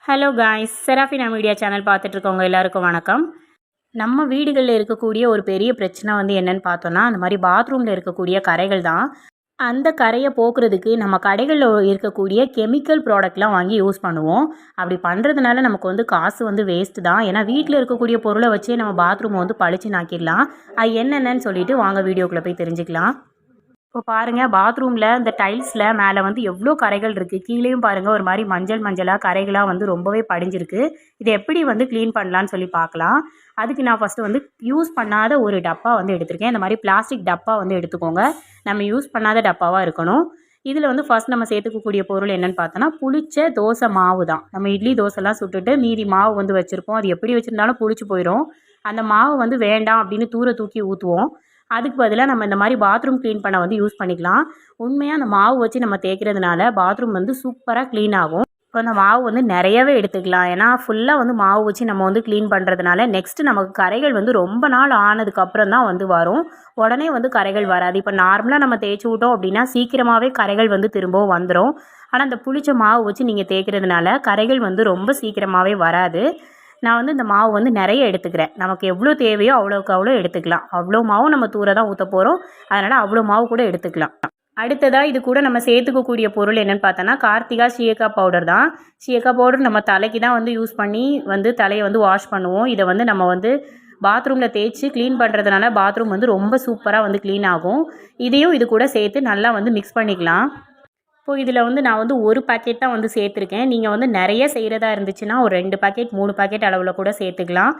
Hello guys, Serafina media channel பார்த்துட்ருக்கவங்க எல்லாருக்கும் வணக்கம். நம்ம வீடுகளில் இருக்கக்கூடிய ஒரு பெரிய பிரச்சனை என்னென்னு பார்த்தோன்னா, அந்த மாதிரி பாத்ரூமில் இருக்கக்கூடிய கரைகள் தான். அந்த கரையை போக்குறதுக்கு நம்ம கடைகளில் இருக்கக்கூடிய கெமிக்கல் ப்ராடக்ட்லாம் வாங்கி யூஸ் பண்ணுவோம். அப்படி பண்ணுறதுனால நமக்கு காசு வேஸ்ட்டு தான். ஏன்னா வீட்டில் இருக்கக்கூடிய பொருளை வச்சே நம்ம பாத்ரூமை பளிச்சு நாக்கிடலாம். அது என்னென்னு சொல்லிட்டு வாங்க வீடியோக்குள்ளே போய் தெரிஞ்சுக்கலாம். இப்போ பாருங்கள், பாத்ரூமில் இந்த டைல்ஸில் மேலே எவ்வளோ கரைகள் இருக்குது. கீழேயும் பாருங்கள், ஒரு மாதிரி மஞ்சளாக கரைகளாக ரொம்பவே படிஞ்சிருக்கு. இதை எப்படி க்ளீன் பண்ணலான்னு சொல்லி பார்க்கலாம். அதுக்கு நான் ஃபஸ்ட்டு யூஸ் பண்ணாத ஒரு டப்பா எடுத்திருக்கேன். இந்த மாதிரி பிளாஸ்டிக் டப்பா எடுத்துக்கோங்க. நம்ம யூஸ் பண்ணாத டப்பாவாக இருக்கணும். இதில் ஃபஸ்ட் நம்ம சேர்த்துக்கக்கூடிய பொருள் என்னென்னு பார்த்தோன்னா, புளிச்ச தோசை மாவு தான். நம்ம இட்லி தோசைலாம் சுட்டுட்டு மீதி மாவு வச்சுருப்போம். அது எப்படி வச்சுருந்தாலும் புளிச்சு போயிடும். அந்த மாவு வேண்டாம் அப்படின்னு தூக்கி ஊற்றுவோம். அதுக்கு பதிலாக நம்ம இந்த மாதிரி பாத்ரூம் க்ளீன் பண்ண யூஸ் பண்ணிக்கலாம். உண்மையாக அந்த மாவு வச்சு நம்ம தேய்க்கிறதுனால பாத்ரூம் சூப்பராக க்ளீன் ஆகும். இப்போ அந்த மாவு நிறையவே எடுத்துக்கலாம். ஏன்னா ஃபுல்லாக மாவு வச்சு நம்ம க்ளீன் பண்ணுறதுனால நெக்ஸ்ட்டு நமக்கு கரைகள் ரொம்ப நாள் ஆனதுக்கப்புறம் தான் வரும். உடனே கரைகள் வராது. இப்போ நார்மலாக நம்ம தேய்ச்சி விட்டோம் அப்படின்னா சீக்கிரமாகவே கரைகள் திரும்பவும் வந்துடும். ஆனால் அந்த புளிச்ச மாவு வச்சு நீங்கள் தேய்க்கிறதுனால கரைகள் ரொம்ப சீக்கிரமாகவே வராது. நான் இந்த மாவு நிறைய எடுத்துக்கிறேன். நமக்கு எவ்வளோ தேவையோ அவ்வளோக்கு அவ்வளோ எடுத்துக்கலாம். அவ்வளோ மாவு நம்ம தூர தான் ஊற்ற போகிறோம். அதனால் அவ்வளோ மாவு கூட எடுத்துக்கலாம். அடுத்ததாக இது கூட நம்ம சேர்த்துக்கக்கூடிய பொருள் என்னென்னு பார்த்தோன்னா, கார்த்திகா சீயக்கா பவுடர் தான். சீயக்கா பவுடர் நம்ம தலைக்கு தான் யூஸ் பண்ணி தலையை வாஷ் பண்ணுவோம். இதை நம்ம பாத்ரூமில் தேய்ச்சி க்ளீன் பண்ணுறதுனால பாத்ரூம் ரொம்ப சூப்பராக க்ளீன் ஆகும். இதையும் இது கூட சேர்த்து நல்லா மிக்ஸ் பண்ணிக்கலாம். இப்போது இதில் நான் ஒரு பாக்கெட் தான் சேர்த்துருக்கேன். நீங்கள் நிறைய செய்கிறதா இருந்துச்சுன்னா ஒரு 2 பாக்கெட் 3 பாக்கெட் அளவில் கூட சேர்த்துக்கலாம்.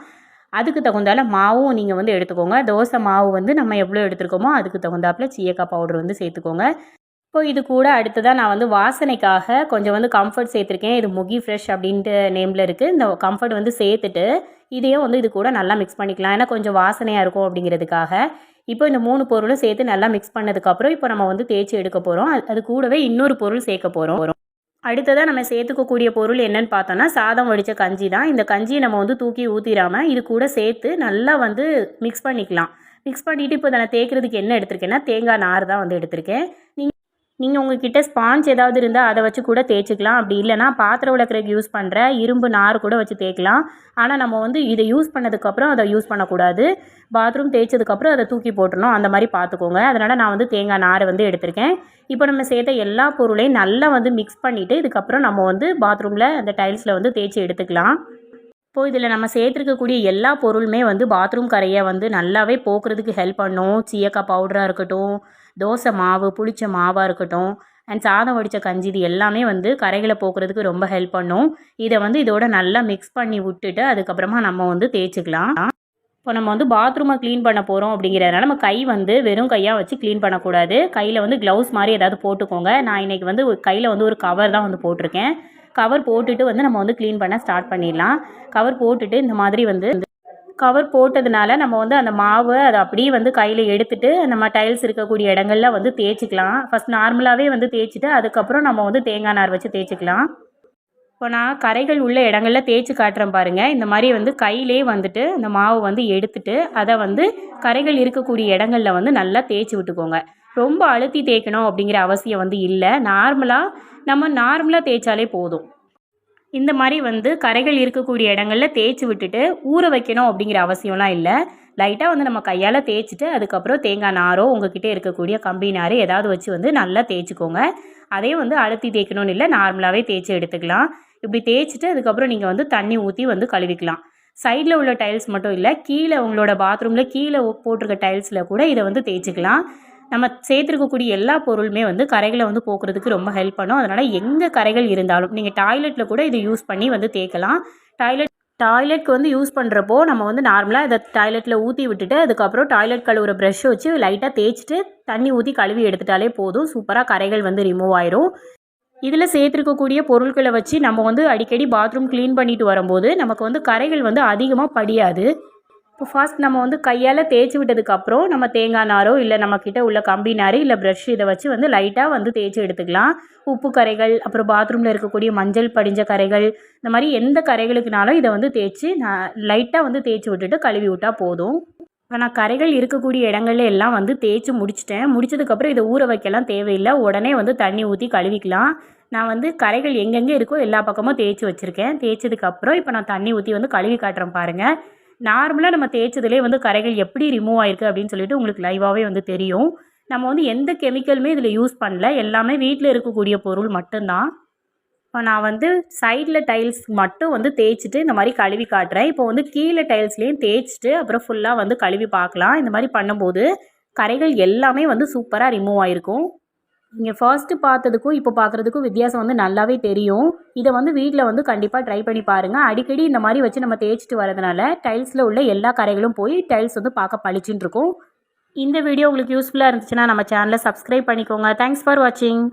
அதுக்கு தகுந்தால மாவும் நீங்கள் எடுத்துக்கோங்க. தோசை மாவு நம்ம எவ்வளோ எடுத்துருக்கோமோ அதுக்கு தகுந்தாப்பில் சீயக்காய் பவுடர் சேர்த்துக்கோங்க. இப்போ இது கூட அடுத்ததாக நான் வாசனைக்காக கொஞ்சம் கம்ஃபர்ட் சேர்த்துருக்கேன். இது முகி ஃப்ரெஷ் அப்படின்ட்டு நேமில் இருக்குது. இந்த கம்ஃபர்ட் சேர்த்துட்டு இதையும் இது கூட நல்லா மிக்ஸ் பண்ணிக்கலாம். ஏன்னா கொஞ்சம் வாசனையாக இருக்கும் அப்படிங்கிறதுக்காக. இப்போ இந்த 3 பொருளும் சேர்த்து நல்லா மிக்ஸ் பண்ணதுக்கப்புறம் இப்போ நம்ம தேய்ச்சி எடுக்க போகிறோம். அது கூடவே இன்னொரு பொருள் சேர்க்க போகிறோம். அடுத்ததாக நம்ம சேர்த்துக்கக்கூடிய பொருள் என்னென்னு பார்த்தோன்னா, சாதம் வடித்த கஞ்சி தான். இந்த கஞ்சியை நம்ம தூக்கி ஊற்றிடாமல் இது கூட சேர்த்து நல்லா மிக்ஸ் பண்ணிக்கலாம். மிக்ஸ் பண்ணிவிட்டு இப்போ நான் தேய்க்கிறதுக்கு என்ன எடுத்திருக்கேன்னா, தேங்காய் நார் தான் எடுத்திருக்கேன். நீங்கள் உங்கள்கிட்ட ஸ்பாஞ்ச் ஏதாவது இருந்தால் அதை வச்சு கூட தேய்ச்சிக்கலாம். அப்படி இல்லைனா பாத்திரம் விளக்குறதுக்கு யூஸ் பண்ணுற இரும்பு நார் கூட வச்சு தேய்க்கலாம். ஆனால் நம்ம இதை யூஸ் பண்ணதுக்கப்புறம் அதை யூஸ் பண்ணக்கூடாது. பாத்ரூம் தேய்ச்சதுக்கப்புறம் அதை தூக்கி போட்டுடணும். அந்த மாதிரி பார்த்துக்கோங்க. அதனால் நான் தேங்காய் நார் எடுத்திருக்கேன். இப்போ நம்ம சேர்த்த எல்லா பொருளையும் நல்லா மிக்ஸ் பண்ணிவிட்டு இதுக்கப்புறம் நம்ம பாத்ரூமில் அந்த டைல்ஸில் தேய்ச்சி எடுத்துக்கலாம். இப்போது இதில் நம்ம சேர்த்துருக்கக்கூடிய எல்லா பொருளுமே பாத்ரூம் கரையை நல்லாவே போக்குறதுக்கு ஹெல்ப் பண்ணும். சீயக்காய் பவுடராக இருக்கட்டும், தோசை மாவு, புளிச்ச மாவாக இருக்கட்டும், அண்ட் சாதம் வடித்த கஞ்சி, இது எல்லாமே கரைகளை போக்குறதுக்கு ரொம்ப ஹெல்ப் பண்ணும். இதை இதோட நல்லா மிக்ஸ் பண்ணி விட்டுட்டு அதுக்கப்புறமா நம்ம தேய்ச்சிக்கலாம். இப்போ நம்ம பாத்ரூமை க்ளீன் பண்ண போகிறோம் அப்படிங்கிறதுனால நம்ம கை வெறும் கையாக வச்சு க்ளீன் பண்ணக்கூடாது. கையில் க்ளவுஸ் மாதிரி ஏதாவது போட்டுக்கோங்க. நான் இன்றைக்கி கையில் ஒரு கவர் தான் போட்டிருக்கேன். கவர் போட்டுட்டு நம்ம க்ளீன் பண்ண ஸ்டார்ட் பண்ணிடலாம். கவர் போட்டுட்டு இந்த மாதிரி கவர் போட்டதுனால நம்ம அந்த மாவு அதை அப்படியே கையில் எடுத்துகிட்டு நம்ம டைல்ஸ் இருக்கக்கூடிய இடங்கள்ல தேய்ச்சிக்கலாம். ஃபஸ்ட் நார்மலாகவே தேய்ச்சிட்டு அதுக்கப்புறம் நம்ம தேங்காய் நார் வச்சு தேய்ச்சிக்கலாம். இப்போ நான் கரைகள் உள்ள இடங்களில் தேய்ச்சி காட்டுறேன் பாருங்கள். இந்த மாதிரி கையிலே அந்த மாவு எடுத்துட்டு அதை கரைகள் இருக்கக்கூடிய இடங்களில் நல்லா தேய்ச்சி விட்டுக்கோங்க. ரொம்ப அழுத்தி தேய்க்கணும் அப்படிங்கிற அவசியம் இல்லை. நார்மலாக தேய்ச்சாலே போதும். இந்த மாதிரி கரைகள் இருக்கக்கூடிய இடங்களில் தேய்ச்சி விட்டுட்டு ஊற வைக்கணும் அப்படிங்கிற அவசியம்லாம் இல்லை. லைட்டாக நம்ம கையால் தேய்ச்சிட்டு அதுக்கப்புறம் தேங்காய் நாரோ உங்ககிட்ட இருக்கக்கூடிய கம்பி நார் ஏதாவது வச்சு நல்லா தேய்ச்சிக்கோங்க. அதையும் அழுத்தி தேய்க்கணும்னு இல்லை, நார்மலாகவே தேய்ச்சி எடுத்துக்கலாம். இப்படி தேய்ச்சிட்டு அதுக்கப்புறம் நீங்கள் தண்ணி ஊற்றி கழுவிக்கலாம். சைடில் உள்ள டைல்ஸ் மட்டும் இல்லை, கீழே உங்களோட பாத்ரூமில் கீழே போட்டிருக்க டைல்ஸில் கூட இதை தேய்ச்சிக்கலாம். நம்ம சேர்த்துருக்கக்கூடிய எல்லா பொருளுமே கரைகளை போக்குறதுக்கு ரொம்ப ஹெல்ப் பண்ணும். அதனால் எங்கே கரைகள் இருந்தாலும் நீங்கள் டாய்லெட்டில் கூட இதை யூஸ் பண்ணி தேய்க்கலாம். டாய்லெட்க்கு யூஸ் பண்ணுறப்போ நம்ம நார்மலாக இதை டாய்லெட்டில் ஊற்றி விட்டுட்டு அதுக்கப்புறம் டாய்லெட் கழுவுற ப்ரஷ் வச்சு லைட்டாக தேய்ச்சிட்டு தண்ணி ஊற்றி கழுவி எடுத்துட்டாலே போதும். சூப்பராக கரைகள் ரிமூவ் ஆயிரும். இதில் சேர்த்துருக்கக்கூடிய பொருட்களை வச்சு நம்ம அடிக்கடி பாத்ரூம் க்ளீன் பண்ணிட்டு வரும்போது நமக்கு கரைகள் அதிகமாக படியாது. இப்போ ஃபர்ஸ்ட் நம்ம கையால் தேய்ச்சி விட்டதுக்கப்புறம் நம்ம தேங்காய் நாரோ இல்லை நம்மக்கிட்ட உள்ள கம்பி நார் இல்லை ப்ரஷ் இதை வச்சு லைட்டாக தேய்ச்சி எடுத்துக்கலாம். உப்பு கரைகள், அப்புறம் பாத்ரூமில் இருக்கக்கூடிய மஞ்சள் படிஞ்ச கரைகள், இந்த மாதிரி எந்த கரைகளுக்குனாலும் இதை தேய்ச்சி லைட்டாக தேய்ச்சி விட்டுட்டு கழுவி விட்டால் போதும். இப்போ நான் கரைகள் இருக்கக்கூடிய இடங்கள்ல எல்லாம் தேய்ச்சி முடிச்சிட்டேன். முடிச்சதுக்கப்புறம் இதை ஊற வைக்கலாம் தேவையில்லை. உடனே தண்ணி ஊற்றி கழுவிக்கலாம். நான் வந்து கரைகள் எங்கெங்கே இருக்கோ எல்லா பக்கமும் தேய்ச்சி வச்சுருக்கேன். தேய்ச்சதுக்கப்புறம் இப்போ நான் தண்ணி ஊற்றி வந்து கழுவி காட்டுறேன் பாருங்கள். நார்மலாக நம்ம தேய்ச்சதுலேயே வந்து கரைகள் எப்படி ரிமூவ் ஆயிருக்கு அப்படின்னு சொல்லிட்டு உங்களுக்கு லைவாகவே வந்து தெரியும். நம்ம வந்து எந்த கெமிக்கலுமே இதில் யூஸ் பண்ணல. எல்லாமே வீட்டில் இருக்கக்கூடிய பொருள் மட்டும்தான். இப்போ நான் வந்து சைடில் டைல்ஸ் மட்டும் வந்து தேய்ச்சிட்டு இந்த மாதிரி கழுவி காட்டுறேன். இப்போ வந்து கீழே டைல்ஸ்லேயும் தேய்ச்சிட்டு அப்புறம் ஃபுல்லாக வந்து கழுவி பார்க்கலாம். இந்த மாதிரி பண்ணும்போது கரைகள் எல்லாமே வந்து சூப்பராக ரிமூவ் ஆகிருக்கும். நீங்கள் ஃபர்ஸ்ட்டு பார்த்ததுக்கும் இப்போ பார்க்குறதுக்கும் வித்தியாசம் வந்து நல்லாவே தெரியும். இதை வந்து வீட்டில் வந்து கண்டிப்பாக ட்ரை பண்ணி பாருங்கள். அடிக்கடி இந்த மாதிரி வச்சு நம்ம தேய்ச்சிட்டு வரதுனால டைல்ஸில் உள்ள எல்லா கரைகளும் போய் டைல்ஸ் வந்து பார்க்க பளிச்சுன்னு இருக்கும். இந்த வீடியோ உங்களுக்கு யூஸ்ஃபுல்லாக இருந்துச்சுன்னா நம்ம சேனலை சப்ஸ்கிரைப் பண்ணிக்கோங்க. தேங்க்ஸ் ஃபார் வாட்சிங்.